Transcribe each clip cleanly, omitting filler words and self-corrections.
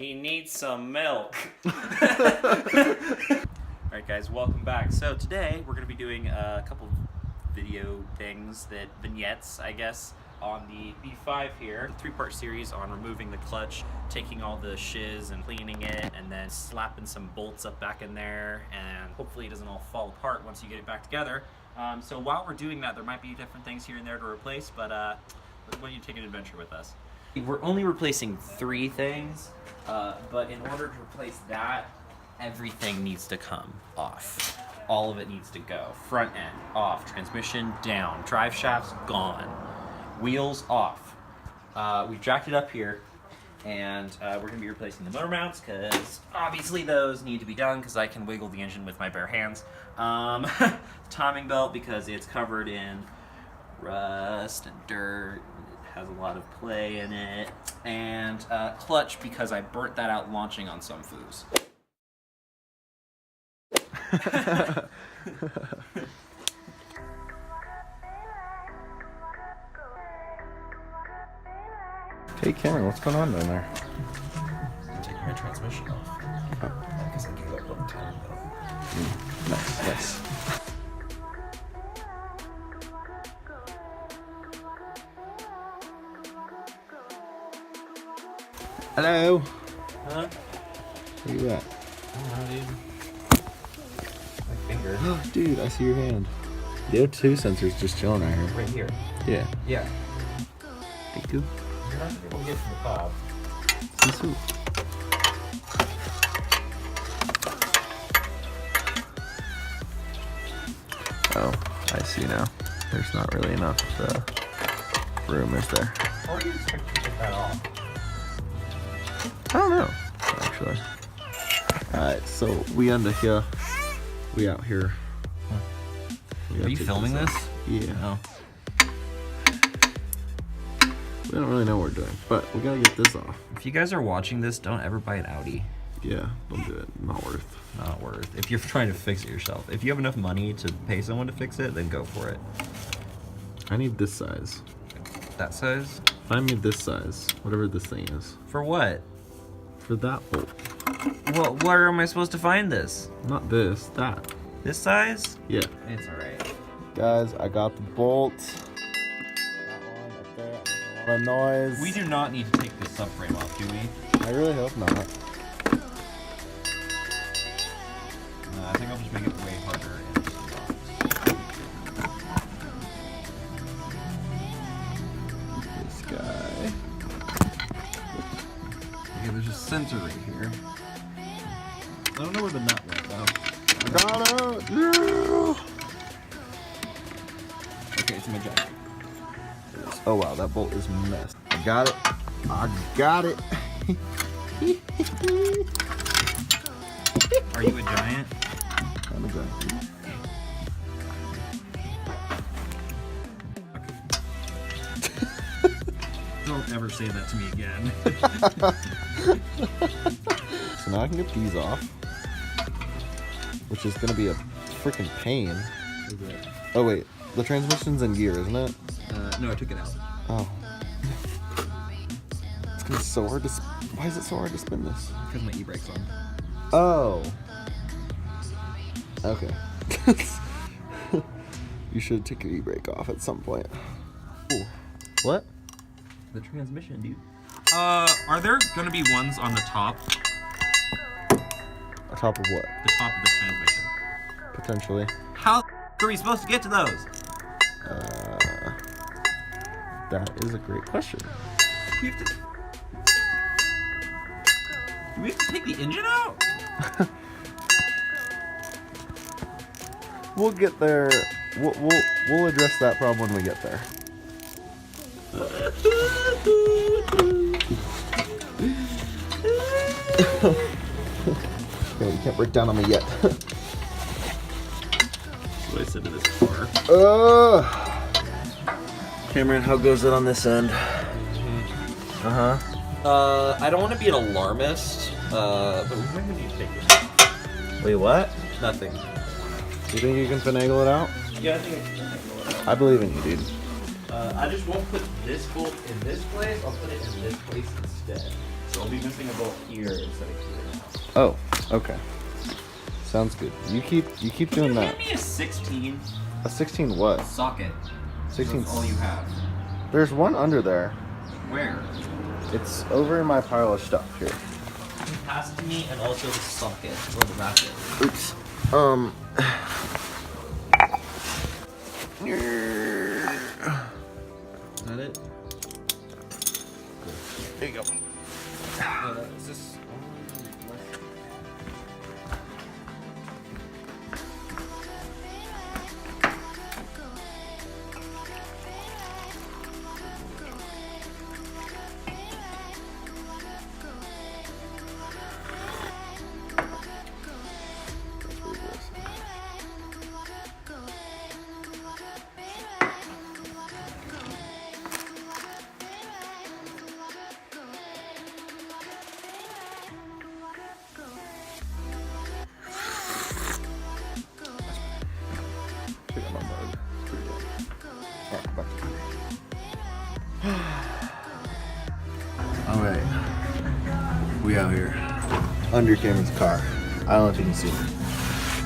He needs some milk. Alright guys, welcome back. So today we're going to be doing a couple video things, vignettes I guess, on the B5 here. A 3-part series on removing the clutch, taking all the shiz and cleaning it, and then slapping some bolts up back in there, and hopefully it doesn't all fall apart once you get it back together. So while we're doing that, there might be different things here and there to replace, but why don't you take an adventure with us? We're only replacing 3 things, but in order to replace that, everything needs to come off. All of it needs to go. Front end off, transmission down, drive shafts gone, wheels off. We've jacked it up here, and we're going to be replacing the motor mounts because obviously those need to be done because I can wiggle the engine with my bare hands. Timing belt because it's covered in rust and dirt. Has a lot of play in it, and clutch because I burnt that out launching on some foos. Hey Cameron, what's going on down there? I'm taking my transmission off. Because I gave up on time though. Nice. Hello. Huh? Where you at? I don't know, dude. My finger. Dude, I see your hand. The O2 sensor's just chilling right here. Right here. Yeah. Yeah. Thank you. You're not able to get from the top. See. Oh, I see now. There's not really enough room, is there? Or do you expect to get that off? I don't know, actually. Alright, so we under here. We out here. Are you filming this? Yeah. No. We don't really know what we're doing, but we gotta get this off. If you guys are watching this, don't ever buy an Audi. Yeah, don't do it. Not worth. Not worth. If you're trying to fix it yourself. If you have enough money to pay someone to fix it, then go for it. I need this size. That size? Find me this size, whatever this thing is. For what? For that bolt. Well, where am I supposed to find this? Not this, that. This size? Yeah. It's alright. Guys, I got the bolt. That one up there, making a lot of noise. We do not need to take this subframe off, do we? I really hope not. I think I'll just make it way harder and just do it off. This guy. Okay, there's a sensor right here. I don't know where the nut went though. Got it! Yeah! Okay, it's in my jacket. Oh wow, that bolt is messed. I got it. I got it. Are you a giant? I'm a giant. Don't ever say that to me again. So now I can get these off, which is gonna be a freaking pain. Oh wait, the transmission's in gear, isn't it? No, I took it out. Oh. It's gonna be so hard to why is it so hard to spin this? Because my e-brake's on. Oh. Okay. You should take your e-brake off at some point. Ooh. What? The transmission, dude. Are there gonna be ones on the top? On top of what? The top of the transmission. Potentially. How are we supposed to get to those? That is a great question. We have to... Do we have to take the engine out? We'll get there. We'll address that problem when we get there. Okay, you can't break down on me yet. That's what I said to this car. Cameron, how goes it on this end? I don't want to be an alarmist, but we might need to take this. Wait, what? Nothing. You think you can finagle it out? Yeah, I think I can finagle it out. I believe in you, dude. I just won't put this bolt in this place. I'll put it in this place instead. So we'll be missing a bolt here instead of here now. Oh, okay. Sounds good. You keep doing that. Give me a 16 A 16 what? socket. 16. That's all you have. There's one under there. Where? It's over in my pile of stuff here. Can you pass it to me and also the socket or the bracket? Oops. Is that it? There you go. Is this Alright. We out here. Under Cameron's car. I don't know if you can see it.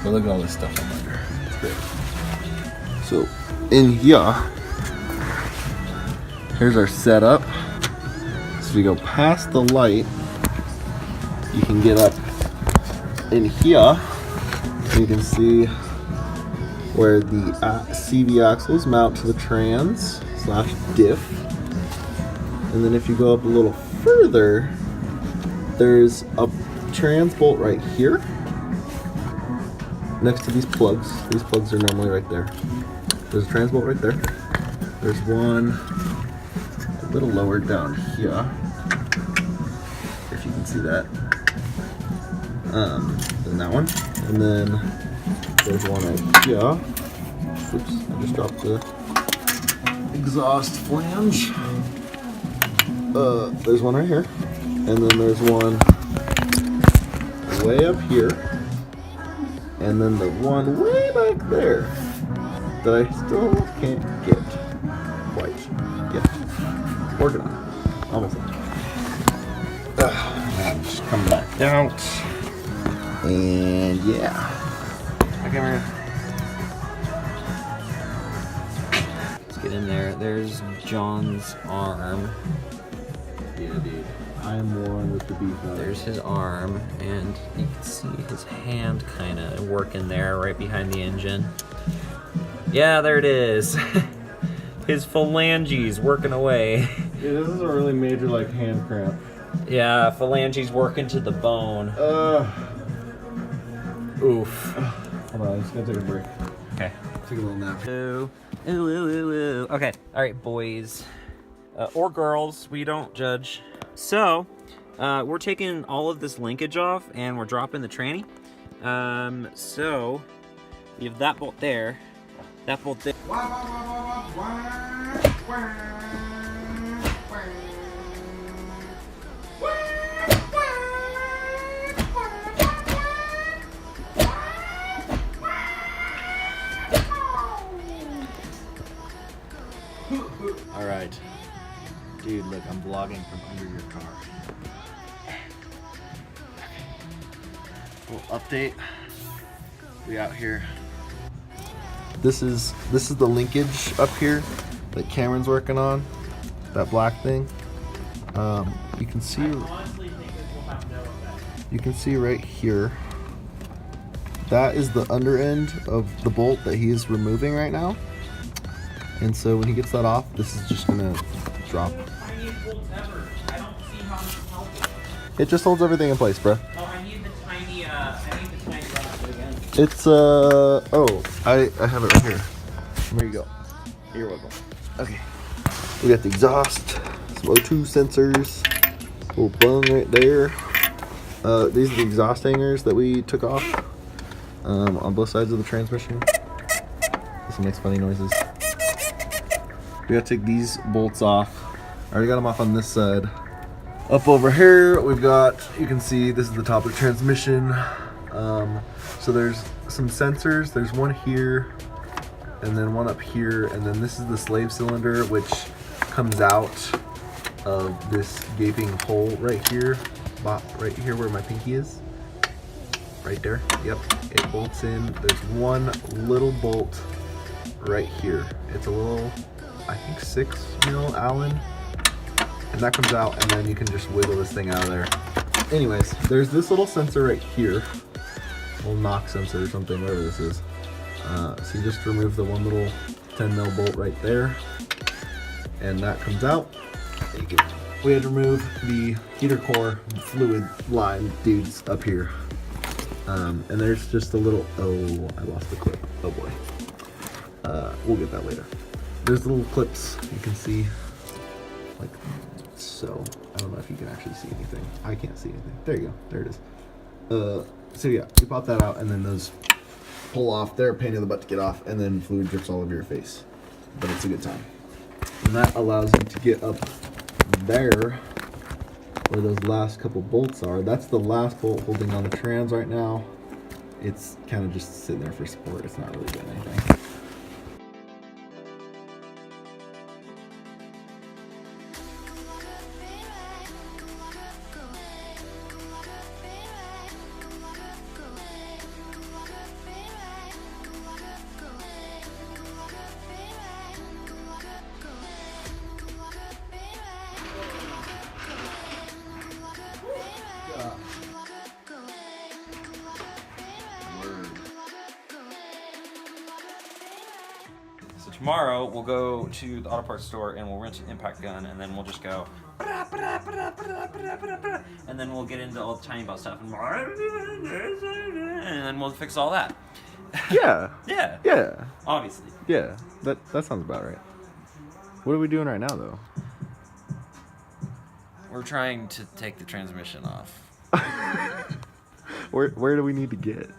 But look at all this stuff I'm under. It's great. So, in here, here's our setup. So if you go past the light, you can get up in here. You can see where the CV axles mount to the trans / diff. And then if you go up a little further, there's a trans bolt right here next to these plugs. These plugs are normally right there. There's a trans bolt right there. There's one a little lower down here, if you can see that. Then that one. And then there's one right here. Oops, I just dropped the exhaust flange. There's one right here. And then there's one way up here. And then the one way back there that I still can't get quite yet. Working on it. Almost there. I'm just coming back out. And yeah. Okay, man. Let's get in there. There's John's arm. Yeah, dude. I'm one with the beef. There's his arm, and you can see his hand kind of working there right behind the engine. Yeah, there it is. His phalanges working away. Yeah, this is a really major, like, hand cramp. Yeah, phalanges working to the bone. Oof. Hold on, I'm just gonna take a break. Okay. Take a little nap. Ooh, ooh, ooh, ooh, ooh. Okay, all right, boys. Or girls, we don't judge. So, we're taking all of this linkage off and we're dropping the tranny. So, we have that bolt there, that bolt there. All right. Dude, look, I'm vlogging from under your car. Little update. We out here. This is the linkage up here that Cameron's working on. That black thing. You can see. You can see right here. That is the under end of the bolt that he is removing right now. And so when he gets that off, this is just gonna drop. It just holds everything in place, bro. Oh, I need the tiny rod again. It's oh, I have it right here. There you go. You're welcome. Okay. We got the exhaust, some O2 sensors, little bung right there. These are the exhaust hangers that we took off on both sides of the transmission. This makes funny noises. We gotta take these bolts off. I already got them off on this side. Up over here, we've got, you can see this is the top of the transmission. So there's some sensors. There's one here, and then one up here, and then this is the slave cylinder, which comes out of this gaping hole right here, right here where my pinky is. Right there. Yep. It bolts in. There's one little bolt right here. It's a little, I think 6 mil Allen. And that comes out, and then you can just wiggle this thing out of there. Anyways, there's this little sensor right here. Little knock sensor or something, whatever this is. So you just remove the one little 10 mil bolt right there. And that comes out. We had to remove the heater core fluid line dudes up here. And there's just a little, oh, I lost the clip. Oh boy. We'll get that later. There's little clips you can see, like so. I don't know if you can actually see anything. I can't see anything. There you go. There it is. So yeah, you pop that out, and then those pull off. They're a pain in the butt to get off, and then fluid drips all over your face. But it's a good time. And that allows you to get up there where those last couple bolts are. That's the last bolt holding on the trans right now. It's kind of just sitting there for support. It's not really doing anything. So tomorrow we'll go to the auto parts store and we'll rent an impact gun, and then we'll just go, and then we'll get into all the tiny belt stuff, and then we'll fix all that. Yeah. Yeah. Yeah. Obviously. Yeah. That sounds about right. What are we doing right now, though? We're trying to take the transmission off. Where do we need to get?